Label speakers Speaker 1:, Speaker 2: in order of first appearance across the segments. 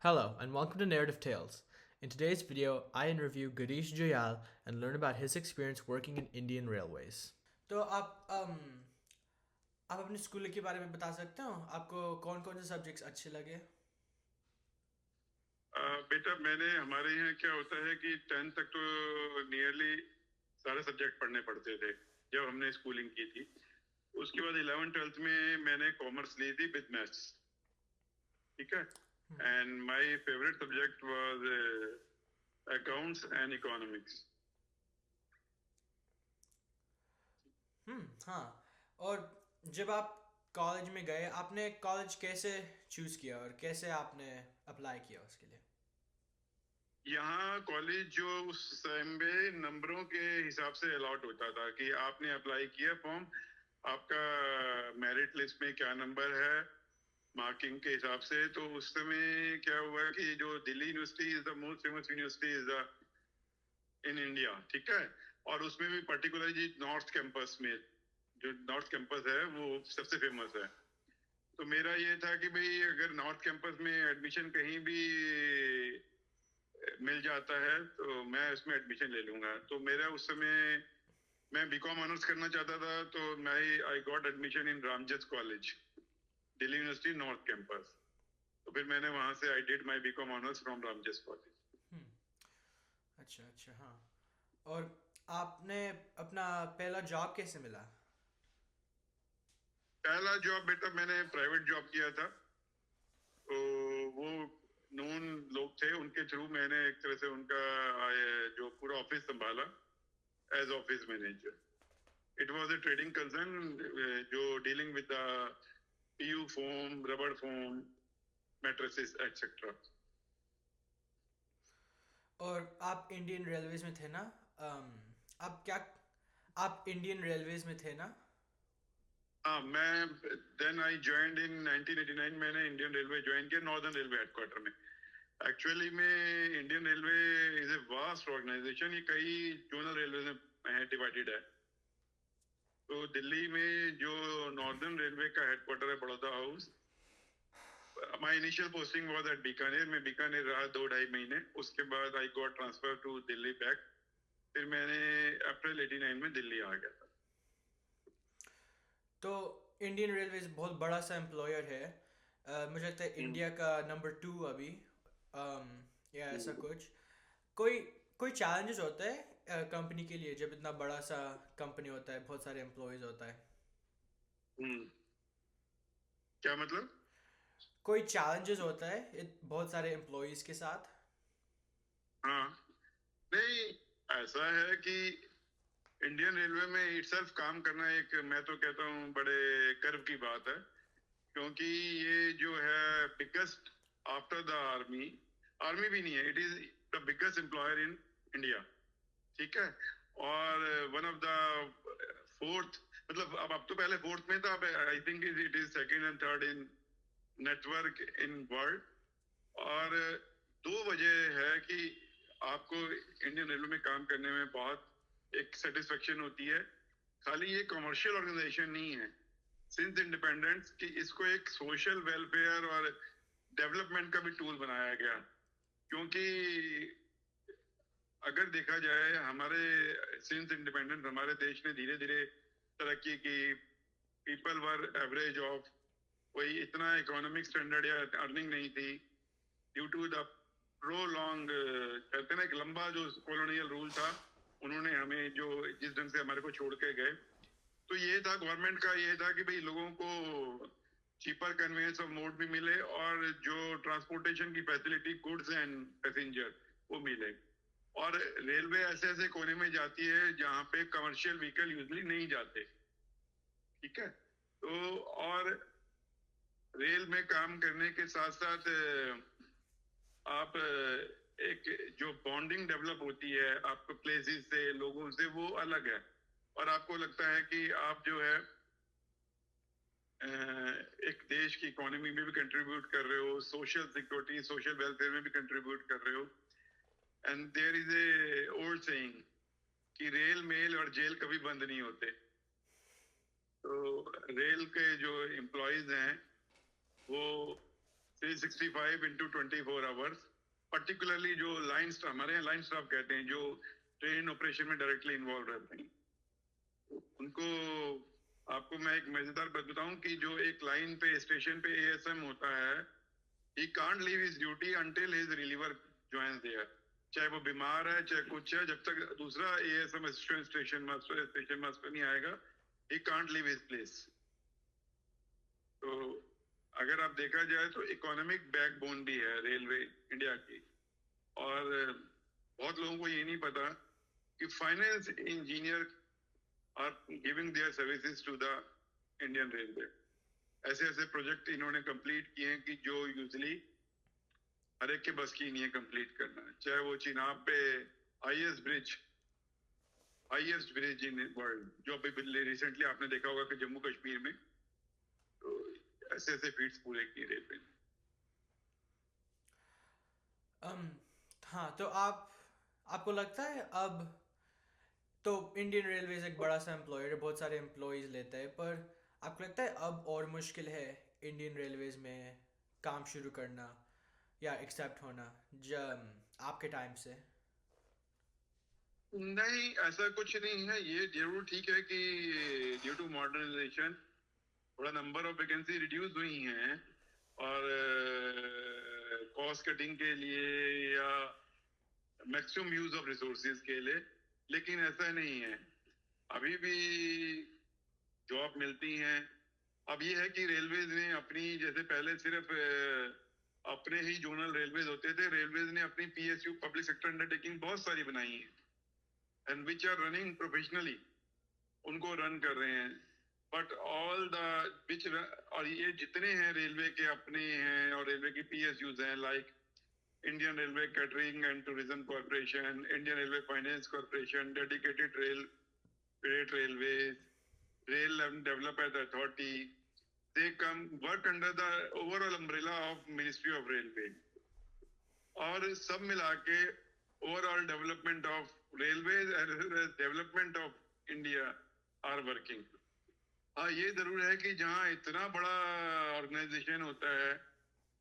Speaker 1: Hello, and welcome to Narrative Tales. In today's video, I interview Girish Joyal and learn about his experience working in Indian Railways. तो आप अपने school के बारे में बता सकते हो आपको कौन कौन से सब्जेक्ट्स अच्छे लगे।
Speaker 2: बेटा मैंने हमारे यहाँ क्या होता है कि 10th तक तो नियरली सारे सब्जेक्ट पढ़ने पड़ते थे जब हमने स्कूलिंग की थी। उसके बाद 11th 12th में मैंने कॉमर्स ली थी विद मैथ्स। ठीक है। And my favourite subject was accounts and economics.
Speaker 1: हाँ। और जब आप कॉलेज में गए आपने कॉलेज कैसे चूज़ किया और कैसे आपने अप्लाई किया उसके लिए।
Speaker 2: यहाँ कॉलेज जो उस टाइम में नंबरों के हिसाब से अलॉट होता था कि आपने अप्लाई किया फॉर्म, आपका मेरिट लिस्ट में क्या नंबर है मार्किंग के हिसाब से। तो उस समय क्या हुआ कि जो Delhi university is the most famous university is the in India. ठीक है। और उसमें भी पर्टिकुलरली नॉर्थ कैंपस में, जो नॉर्थ कैंपस है वो सबसे फेमस है। तो मेरा ये था कि भाई अगर नॉर्थ कैंपस में एडमिशन कहीं भी मिल जाता है तो मैं उसमें एडमिशन ले लूंगा। तो मेरा उस समय मैं बीकॉम ऑनर्स करना चाहता था, तो मैं I got admission in Ramjas college, Delhi university north campus. तो फिर मैंने वहां से I did my BCom honours from Ramjas college.
Speaker 1: अच्छा अच्छा, हाँ। और आपने अपना पहला जॉब कैसे मिला।
Speaker 2: पहला जॉब बेटा मैंने प्राइवेट जॉब किया था। तो वो नोन लोग थे, उनके थ्रू मैंने एक तरह से उनका जो पूरा ऑफिस संभाला as office manager. It was a trading concern जो dealing with the PU foam, रबड़ फोम, मैट्रेसेस एक्सेट्रा।
Speaker 1: और आप इंडियन रेलवेज में थे ना। आप क्या आप इंडियन रेलवेज में थे ना।
Speaker 2: हाँ, मैं देन आई ज्वाइंड इन 1989। मैंने इंडियन रेलवे ज्वाइन किया नॉर्दर्न रेलवे हेडक्वार्टर में। एक्चुअली में Indian railway is a vast organisation, ये कई जोनल रेलवे में डिवाइडेड है। तो दिल्ली में जो नॉर्दर्न रेलवे का हेडक्वार्टर है Baroda house, my initial posting was at Bikaner. में बीकानेर रहा 2 ढाई महीने। उसके बाद I got transfer to Delhi back. फिर मैंने अप्रैल 89 में दिल्ली आ गया था।
Speaker 1: तो इंडियन रेलवेज बहुत बड़ा सा एम्प्लॉयर है। मुझे लगता है
Speaker 2: हम्म,
Speaker 1: इंडिया का नंबर 2 अभी। या ऐसा
Speaker 2: हम्म,
Speaker 1: कुछ। कोई कोई चैलेंजेस होते हैं कंपनी के लिए जब इतना बड़ा सा कंपनी होता है बहुत सारे एम्प्लॉयज होता है।
Speaker 2: हम्म। क्या मतलब?
Speaker 1: कोई चैलेंजेस होता है बहुत सारे एम्प्लॉयज के साथ।
Speaker 2: हाँ, नहीं, ऐसा है कि इंडियन रेलवे में इटसेल्फ काम करना एक, मैं तो कहता हूँ, बड़े गर्व की बात है। क्योंकि ये जो है biggest after the army, army भी नहीं है, it is the biggest employer in India. ठीक है। और वन ऑफ द फोर्थ, मतलब अब तो पहले फोर्थ में था, अब I think it is second and third in network in world. और दो वजह है कि आपको इंडियन रेलवे में काम करने में बहुत एक सेटिस्फेक्शन होती है। खाली ये कमर्शियल ऑर्गेनाइजेशन नहीं है सिंस इंडिपेंडेंस, कि इसको एक सोशल वेलफेयर और डेवलपमेंट का भी टूल बनाया गया। क्योंकि अगर देखा जाए हमारे सिंस इंडिपेंडेंस हमारे देश ने धीरे धीरे तरक्की की। पीपल वर एवरेज ऑफ, कोई इतना इकोनॉमिक स्टैंडर्ड या अर्निंग नहीं थी due to the prolong, कहते हैं ना, एक लंबा जो कॉलोनियल रूल था। उन्होंने हमें जो जिस ढंग से हमारे को छोड़ के गए, तो ये था गवर्नमेंट का, ये था कि भाई लोगों को चीपर कन्वेंस ऑफ मोड भी मिले और जो ट्रांसपोर्टेशन की फैसिलिटी गुड्स एंड पैसेंजर वो मिले। और रेलवे ऐसे ऐसे कोने में जाती है जहां पे कमर्शियल व्हीकल यूजली नहीं जाते। ठीक है। तो और रेल में काम करने के साथ साथ आप एक जो बॉन्डिंग डेवलप होती है आपको प्लेसेस से, लोगों से, वो अलग है। और आपको लगता है कि आप जो है एक देश की इकोनॉमी में भी कंट्रीब्यूट कर रहे हो, सोशल सिक्योरिटी, सोशल वेलफेयर में भी कंट्रीब्यूट कर रहे हो। And there is a old saying कि रेल, मेल और जेल कभी बंद नहीं होते। तो रेल के जो एम्प्लॉयज हैं वो 365 into 24 आवर्स, पर्टिकुलरली जो लाइन स्टाफ, हमारे यहाँ लाइन स्टाफ कहते हैं, जो ट्रेन ऑपरेशन में डायरेक्टली इन्वॉल्व रहते हैं, उनको आपको मैं एक मजेदार बात बताऊं कि जो एक लाइन पे स्टेशन पे एएसएम होता है, he can't leave his duty until his reliever joins there. चाहे वो बीमार है चाहे कुछ है, जब तक दूसरा एएसएम असिस्टेंट स्टेशन मास्टर नहीं आएगा, he can't leave his place. तो अगर आप देखा जाए तो इकोनॉमिक बैकबोन भी है रेलवे इंडिया की, और बहुत लोगों को ये नहीं पता कि finance engineer are giving their services to the Indian railway. ऐसे ऐसे प्रोजेक्ट इन्होंने कंप्लीट किए हैं कि जो यूजली हर एक के बस की नहीं है कंप्लीट करना, चाहे वो चिनाब पे हाईएस्ट ब्रिज इन वर्ल्ड, जो अभी रिसेंटली आपने देखा होगा कि जम्मू कश्मीर में, तो ऐसे ऐसे फीट्स पूरे किए रेलवे ने।
Speaker 1: हाँ, तो आपको लगता है अब तो इंडियन रेलवेज एक बड़ा सा एम्प्लॉयर है, बहुत सारे एम्प्लॉयज़ लेता है, पर आपको लगता है अब और मुश्किल है इंडियन रेलवेज में काम शुरू करना या एक्सेप्ट होना जब आपके टाइम से?
Speaker 2: नहीं, ऐसा कुछ नहीं है। ये जरूर ठीक है कि ड्यू टू मॉडर्नाइजेशन थोड़ा नंबर ऑफ वैकेंसी रिड्यूस हुई हैं, और कॉस्ट कटिंग के लिए या मैक्सिमम यूज ऑफ रिसोर्सेज के लिए, लेकिन ऐसा नहीं है, अभी भी जॉब मिलती हैं। अब ये है कि रेलवेज ने अपनी, जैसे पहले सिर्फ अपने ही जोनल रेलवेज होते थे, रेलवेज ने अपनी पीएसयू पब्लिक सेक्टर अंडरटेकिंग बहुत सारी बनाई हैं, and which are running professionally, उनको रन कर रहे हैं। बट ऑल द विच, और ये जितने हैं रेलवे के अपने हैं और रेलवे की पीएसयूज हैं, like Indian railway catering and tourism corporation, Indian railway finance corporation, dedicated rail freight railways, rail development authority, they come work under the overall umbrella of Ministry of Railway, और सब मिला के overall development of railways and development of India are working. हाँ, ये जरूर है कि जहाँ इतना बड़ा ऑर्गेनाइजेशन होता है,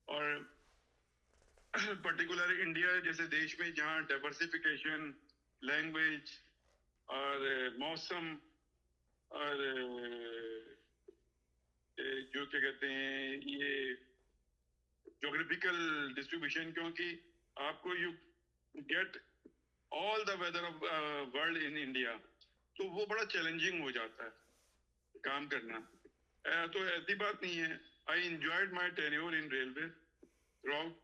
Speaker 2: और पर्टिकुलर इंडिया जैसे देश में जहाँ डाइवर्सिफिकेशन, लैंग्वेज और मौसम और जो क्या कहते हैं ये ज्योग्राफिकल डिस्ट्रीब्यूशन, क्योंकि आपको you get all the weather of world in India, तो वो बड़ा चैलेंजिंग हो जाता है काम करना। तो ऐसी बात नहीं है। I enjoyed my tenure in railway throughout,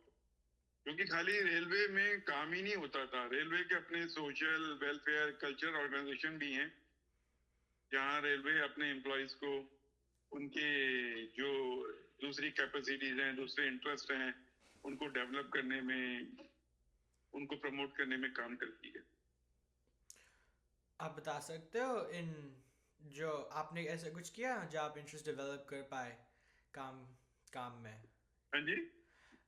Speaker 2: क्योंकि खाली रेलवे में काम ही नहीं होता था, रेलवे के अपने सोशल वेलफेयर कल्चर ऑर्गेनाइजेशन भी हैं, जहाँ रेलवे अपने एम्प्लॉयज को उनके जो दूसरी कैपेसिटीज हैं, दूसरे इंटरेस्ट हैं, उनको डेवलप करने में, उनको प्रमोट करने में काम करती है।
Speaker 1: आप बता सकते हो इन जो आपने ऐसा कुछ किया जो आप इंटरेस्ट डेवलप कर पाए काम में?
Speaker 2: हाँ जी,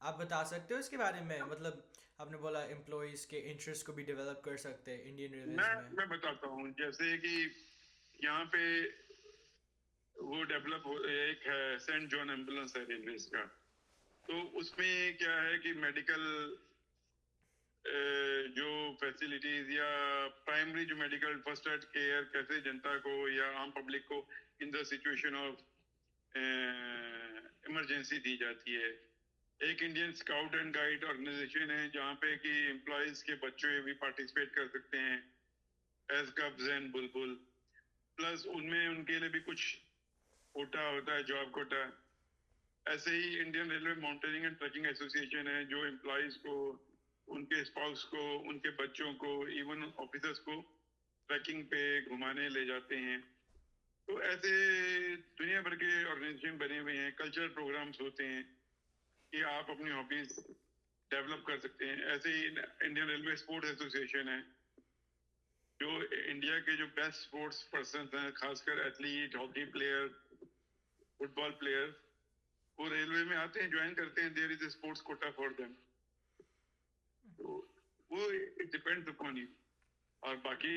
Speaker 1: आप बता सकते हो इसके बारे में, मतलब आपने बोला एम्प्लॉयज के इंटरेस्ट को भी डेवलप कर सकते हैं इंडियन रेलवेज में।
Speaker 2: मैं बताता हूँ। जैसे कि यहाँ पे वो डेवलप एक है सेंट जॉन एम्बुलेंस है रेलवेज का, तो उसमें क्या है कि मेडिकल जो फैसिलिटीज या प्राइमरी जो मेडिकल फर्स्ट एड केयर कैसे जनता को या आम पब्लिक को in the situation of emergency दी जाती है। एक Indian scout and guide organisation है जहाँ पे कि एम्प्लॉयज के बच्चे भी पार्टिसिपेट कर सकते हैं एज कब्स एंड बुलबुल, प्लस उनमें उनके लिए भी कुछ कोटा होता है, जॉब कोटा। ऐसे ही Indian railway mountaineering and trekking association है जो एम्प्लॉयज को, उनके स्पाउस को, उनके बच्चों को, इवन ऑफिसर्स को ट्रैकिंग पे घुमाने ले जाते हैं। तो ऐसे दुनिया भर के ऑर्गेनाइजेशन बने हुए हैं, कल्चरल प्रोग्राम्स होते हैं कि आप अपनी हॉबीज डेवलप कर सकते हैं। ऐसे ही इंडियन रेलवे स्पोर्ट्स एसोसिएशन है, जो इंडिया के जो बेस्ट स्पोर्ट्स पर्सन हैं, खासकर athlete, hockey player, football player, वो रेलवे में आते हैं, ज्वाइन करते हैं। There is a sports quota for them. तो वो इट डिपेंड्स अपॉन यू। और बाकी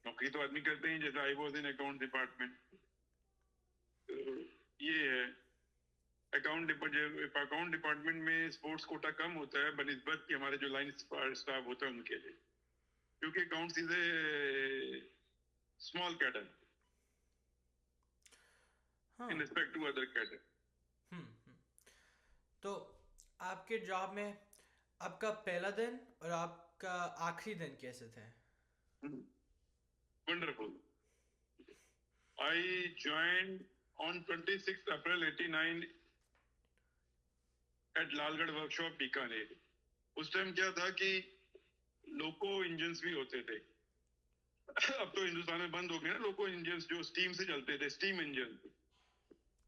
Speaker 2: नौकरी तो आदमी करते हैं, जैसे I was in account department, तो ये है। अकाउंट डिपार्टमेंट में स्पोर्ट्स कोटा कम होता है बनिस्बत कि हमारे जो लाइन स्टाफ होता है उनके लिए, क्योंकि अकाउंट इज स्मॉल कैडर
Speaker 1: हाँ।
Speaker 2: In respect to other cadre.
Speaker 1: Hmm. तो आपके जॉब में आपका पहला दिन और आपका आखिरी दिन कैसे थे?
Speaker 2: Wonderful. I joined on 26th April 89 at Lalgarh workshop Bikaner. उस टाइम क्या था कि लोको इंजन्स भी होते थे. अब तो हिंदुस्तान में बंद हो गए ना लोको इंजन्स जो स्टीम से चलते थे, स्टीम इंजन.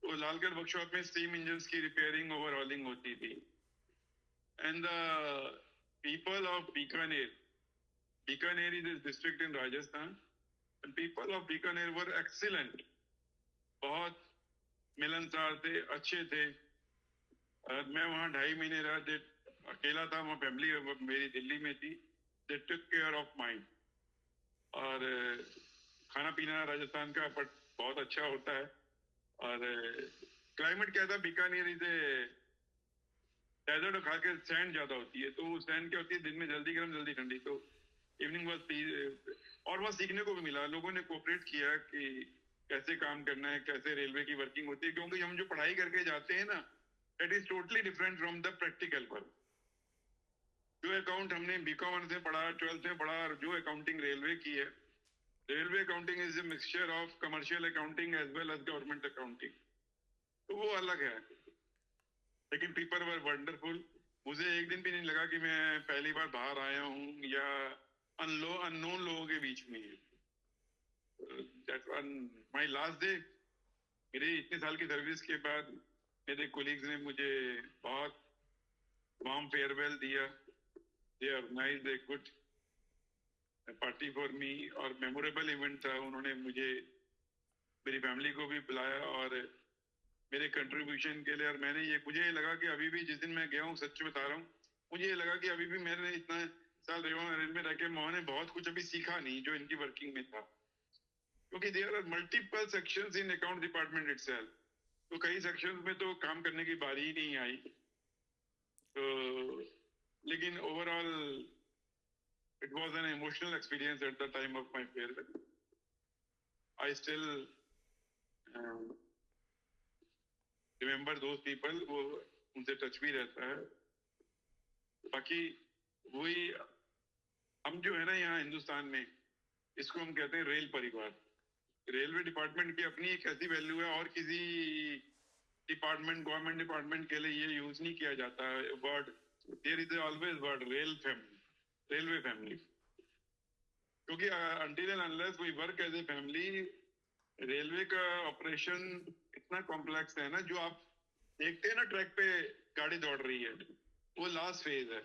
Speaker 2: तो लालगढ़ वर्कशॉप में स्टीम इंजन्स की रिपेयरिंग ओवरहॉलिंग होती थी. And the people of Bikaner is a district in Rajasthan, and people of Bikaner were excellent. बहुत मिलनसार थे, अच्छे थे. मैं वहाँ 2.5 महीने रहा. अकेला था, वहाँ फैमिली मेरी दिल्ली में थी. दे टुक केयर ऑफ माइंड. और खाना पीना राजस्थान का बट बहुत अच्छा होता है. और क्लाइमेट क्या था, बीकानेर इज डेजर्ट, खा के सैंड ज्यादा होती है. तो सैंड क्या होती है, दिन में जल्दी गर्म जल्दी ठंडी. तो इवनिंग वॉज. और वहाँ सीखने को भी मिला. लोगों ने कोऑपरेट किया कि कैसे काम करना है, कैसे रेलवे की वर्किंग होती है, क्योंकि हम जो पढ़ाई करके जाते हैं ना, that is totally different from the practical work. जो अकाउंट हमने बीकॉम से पढ़ा, 12th में पढ़ा, और जो अकाउंटिंग रेलवे की है, railway accounting is a mixture of commercial accounting as well as government accounting. तो वो अलग है. लेकिन पीपल वर वंडरफुल. मुझे एक दिन भी नहीं लगा कि मैं पहली बार बाहर आया हूँ या अननोन लोगों के बीच में. That one my last day. मेरे इतने साल की सर्विस के बाद मेरे कोलीग्स ने मुझे बहुत वार्म फेयरवेल दिया. They organised a good party for me, और मेमोरेबल इवेंट था. उन्होंने मुझे, मेरी फैमिली को भी बुलाया और मेरे कंट्रीब्यूशन के लिए. और मुझे ये लगा कि अभी भी, जिस दिन मैं गया हूँ, सच बता रहा हूँ, मुझे ये लगा कि अभी भी मैंने इतना साल रेल में रह के मैंने बहुत कुछ अभी सीखा नहीं जो इनकी वर्किंग में था. क्योंकि there are multiple sections in account department itself. तो कई सेक्शंस में तो काम करने की बारी ही नहीं आई. तो लेकिन overall it was an emotional experience at the time of my farewell. I still um, remember those people. वो उनसे टच भी रहता है. बाकी वही, हम जो है ना यहाँ हिंदुस्तान में, इसको हम कहते हैं रेल परिवार. रेलवे डिपार्टमेंट की अपनी एक ऐसी वैल्यू है, और किसी डिपार्टमेंट, गवर्नमेंट डिपार्टमेंट के लिए ये यूज नहीं किया जाता है word. There is always word rail family, railway family. क्योंकि until and unless we work as a family, railway का ऑपरेशन इतना कॉम्प्लेक्स है ना. जो आप देखते हैं ना ट्रैक पे गाड़ी दौड़ रही है, वो लास्ट फेज है.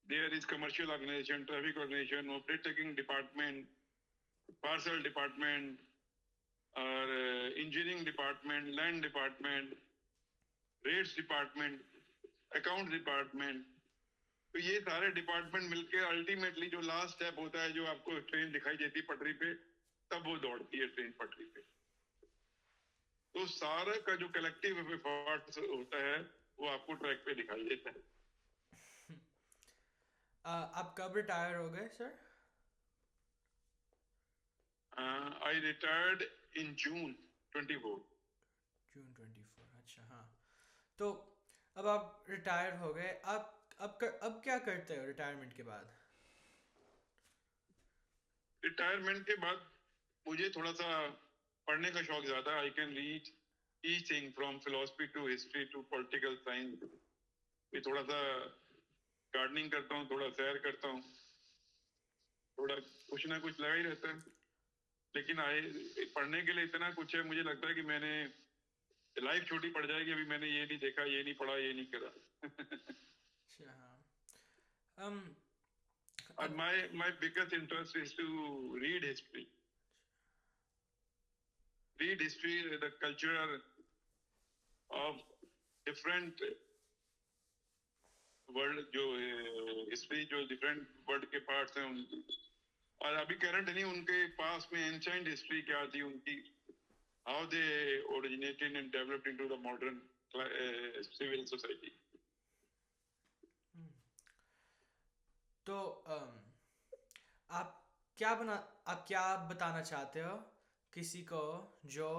Speaker 2: There is commercial organisation, traffic organisation, operate taking department, parcel department, और engineering department, land department, rates department, account department. तो ये सारे डिपार्टमेंट मिलके अल्टीमेटली जो लास्ट स्टेप होता है, जो आपको ट्रेन दिखाई देती पटरी पे, तब वो दौड़ती है ट्रेन पटरी पे. तो सारा का जो कलेक्टिव एफर्ट होता है, वो आपको ट्रैक पे दिखाई देता है.
Speaker 1: आप कब रिटायर हो गए सर?
Speaker 2: आई रिटायर्ड इन जून 24.
Speaker 1: जून 24, अच्छा हाँ. तो अब आप रिटायर हो गए. आप अब क्या करते हो रिटायरमेंट के बाद?
Speaker 2: रिटायरमेंट के बाद मुझे थोड़ा सा पढ़ने का शौक ज्यादा. I can read each thing from philosophy to history to political science. मैं थोड़ा सा गार्डनिंग करता हूँ, थोड़ा सैर करता हूँ, थोड़ा कुछ ना कुछ लगा ही रहता है. लेकिन पढ़ने के लिए इतना कुछ है, मुझे लगता है कि मैंने, लाइफ छोटी पड़ जाएगी. अभी मैंने ये नहीं देखा, ये नहीं पढ़ा, ये नहीं करा.
Speaker 1: अच्छा हाँ. um,
Speaker 2: And my biggest interest is to read history. Read history, the culture of different world, जो हिस्ट्री, जो डिफरेंट वर्ल्ड के पार्ट्स हैं उनकी. और अभी करंट नहीं, उनके पास में एंशिएंट हिस्ट्री क्या थी उनकी, how they originated and developed into the modern civil society.
Speaker 1: तो आप आप क्या बताना चाहते हो किसी को जो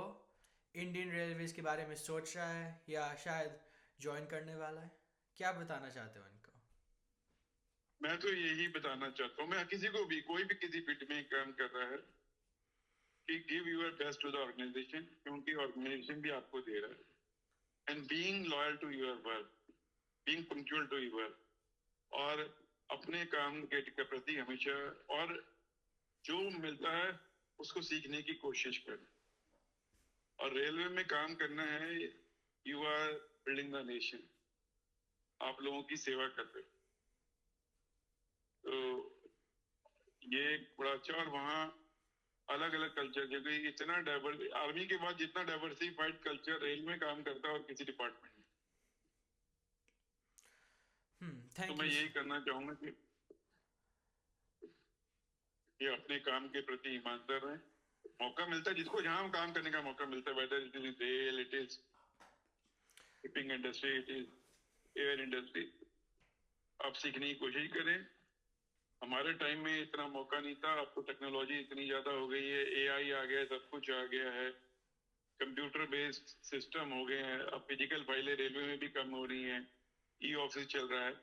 Speaker 1: इंडियन रेलवेज के बारे में सोच रहा है या शायद ज्वाइन करने वाला है? क्या बताना चाहते हो उनको?
Speaker 2: मैं तो यही बताना चाहता हूँ, मैं किसी को भी, कोई भी किसी फील्ड में काम कर रहा है, कि give your best to the organisation, क्योंकि ऑर्गेनाइजेशन भी आपको दे रहा है। And being loyal to your work, being punctual to your work, और अपने काम के प्रति हमेशा, और जो मिलता है उसको सीखने की कोशिश करें। और रेलवे में काम करना है, you are building the nation, आप लोगों की सेवा कर रहे हो। तो ये एक बड़ा अच्छा, और वहाँ अलग अलग कल्चर, क्योंकि इतना डाइवर्स, आर्मी के बाद जितना डाइवर्सिफाइड कल्चर रेलवे में काम करता है और किसी डिपार्टमेंट में। तो
Speaker 1: थैंक
Speaker 2: मैं
Speaker 1: यू।
Speaker 2: यही करना चाहूंगा कि ये अपने काम के प्रति ईमानदार रहें। मौका मिलता है जिसको जहाँ काम करने का मौका मिलता है, whether it is rail, it is shipping industry, it is air industry, आप सीखने की कोशिश करें। हमारे टाइम में इतना मौका नहीं था, अब तो टेक्नोलॉजी इतनी ज्यादा हो गई है, एआई आ गया है, सब कुछ आ गया है, कंप्यूटर बेस्ड सिस्टम हो गए हैं, अब फिजिकल फाइलें रेलवे में भी कम हो रही हैं, ई ऑफिस चल रहा है।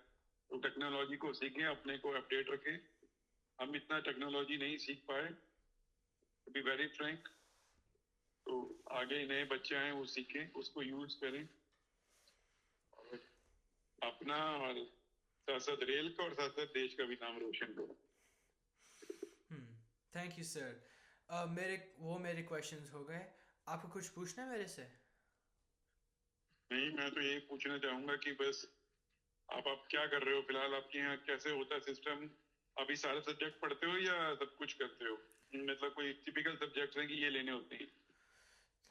Speaker 2: तो टेक्नोलॉजी को सीखें, अपने को अपडेट रखें। हम इतना टेक्नोलॉजी नहीं सीख पाए, टू बी वेरी फ्रैंक। तो आगे नए बच्चे आए, वो सीखें, उसको यूज करें, और अपना और साथ साथ रेल का और साथ साथ देश का भी नाम रोशन करें।
Speaker 1: Thank you sir. मेरे क्वेश्चंस हो गए। आपको कुछ पूछना है मेरे से?
Speaker 2: नहीं, मैं तो यही पूछना चाहूंगा कि बस आप क्या कर रहे हो फिलहाल, आपके यहाँ कैसे होता है सिस्टम? अभी सारे सब्जेक्ट पढ़ते हो या सब कुछ करते हो? मतलब कोई टिपिकल सब्जेक्ट है कि ये लेने होते हैं?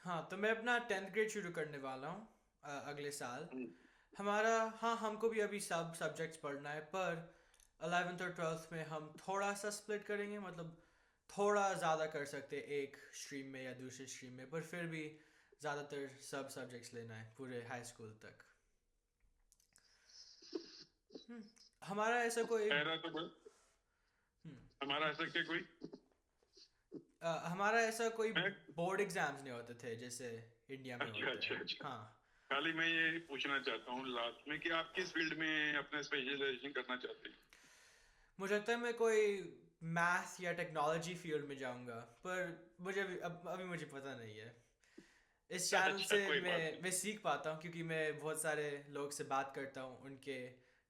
Speaker 1: हाँ, तो मैं अपना 10th ग्रेड शुरू करने वाला हूँ अगले साल।
Speaker 2: हम्म,
Speaker 1: हमारा हाँ, हमको भी अभी सब सब्जेक्ट्स पढ़ना है, पर 11th और 12th में हम थोड़ा सा स्प्लिट करेंगे, मतलब थोड़ा ज़्यादा कर सकते हैं एक स्ट्रीम में या दूसरे स्ट्रीम में, पर फिर भी ज़्यादातर सब सब्जेक्ट्स लेना है पूरे हाई स्कूल तक। हम्म, हमारा ऐसा कोई
Speaker 2: मेरा तो बस,
Speaker 1: हम्म,
Speaker 2: हमारा ऐसा क्या कोई,
Speaker 1: हमारा ऐसा कोई
Speaker 2: मैं,
Speaker 1: बोर्ड एग्जाम्स नहीं होते थे जैसे इंडिया में
Speaker 2: अच्छा
Speaker 1: होते
Speaker 2: अच्छा
Speaker 1: हैं।
Speaker 2: अच्छा,
Speaker 1: हाँ।
Speaker 2: खाली मैं ये पूछना चाहता हूँ लास्ट में कि आप किस फील्ड में अपना स्पेशलाइजेशन करना चाहते हैं?
Speaker 1: मुझे लगता है मैं कोई मैथ या टेक्नोलॉजी फील्ड में जाऊंगा, पर मुझे अभी मुझे पता नहीं है। इस चैनल
Speaker 2: अच्छा,
Speaker 1: से
Speaker 2: कोई बात नहीं।
Speaker 1: मैं सीख पाता हूँ, क्योंकि मैं बहुत सारे लोग से बात करता हूँ उनके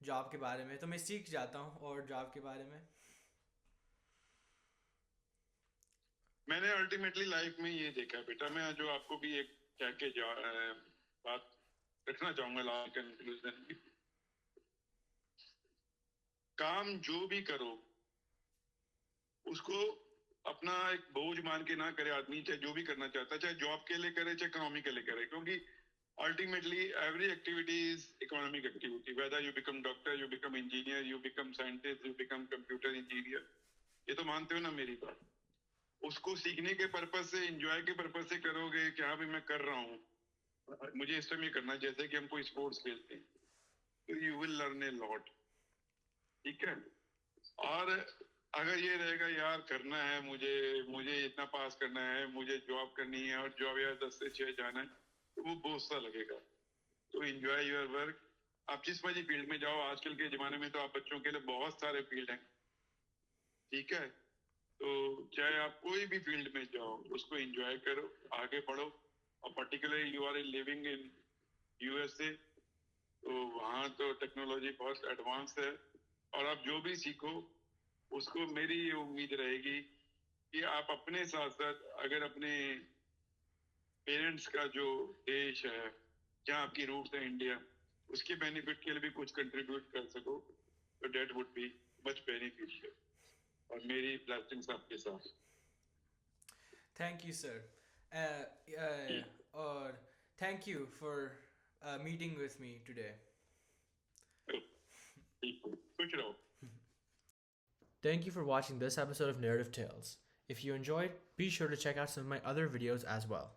Speaker 1: जॉब के बारे में, तो मैं सीख जाता हूँ और जॉब के बारे में।
Speaker 2: मैंने अल्टीमेटली लाइफ में ये देखा बेटा, मैं जो आपको भी एक कह के बात रखना चाहूंगा लास्ट कंक्लूजन में, काम जो भी करो उसको अपना एक बोझ मान के ना करे आदमी, चाहे जो भी करना चाहता है, चाहे जॉब के लिए करे चाहे इकोनॉमी के लिए करे, क्योंकि ultimately every activity is economic activity, whether you become doctor, you become engineer, you become scientist, you become computer engineer, ये तो मानते हो ना मेरी बात? उसको सीखने के पर्पज से, एंजॉय के पर्पज से करोगे कि हाँ भी मैं कर रहा हूँ, मुझे इस टाइम ये करना है, जैसे कि हम कोई स्पोर्ट्स खेलते हैं, तो you will learn a lot, ठीक है? और अगर ये रहेगा यार करना है मुझे, मुझे इतना पास करना है, मुझे जॉब करनी है और जॉब यार 10 से 6 जाना है, तो वो बोझ सा लगेगा। तो एंजॉय योर वर्क, आप जिस मर्जी फील्ड में जाओ, आजकल के जमाने में तो आप बच्चों के लिए बहुत सारे फील्ड हैं, ठीक है? तो चाहे आप कोई भी फील्ड में जाओ, उसको एंजॉय करो, आगे बढ़ो। और particularly you are living in USA, तो वहाँ तो टेक्नोलॉजी बहुत एडवांस है, और आप जो भी सीखो उसको, मेरी ये उम्मीद रहेगी कि आप अपने साथ साथ अगर अपने पेरेंट्स का जो देश है, जहाँ आपकी रूट्स है इंडिया, उसके बेनिफिट के लिए भी कुछ कंट्रीब्यूट कर सको, तो that would be much beneficial. और मेरी ब्लेसिंग्स आपके साथ।
Speaker 1: Thank you sir. और thank you for meeting with me today.
Speaker 2: ठीक, कुछ रहो।
Speaker 1: Thank you for watching this episode of Narrative Tales. If you enjoyed, be sure to check out some of my other videos as well.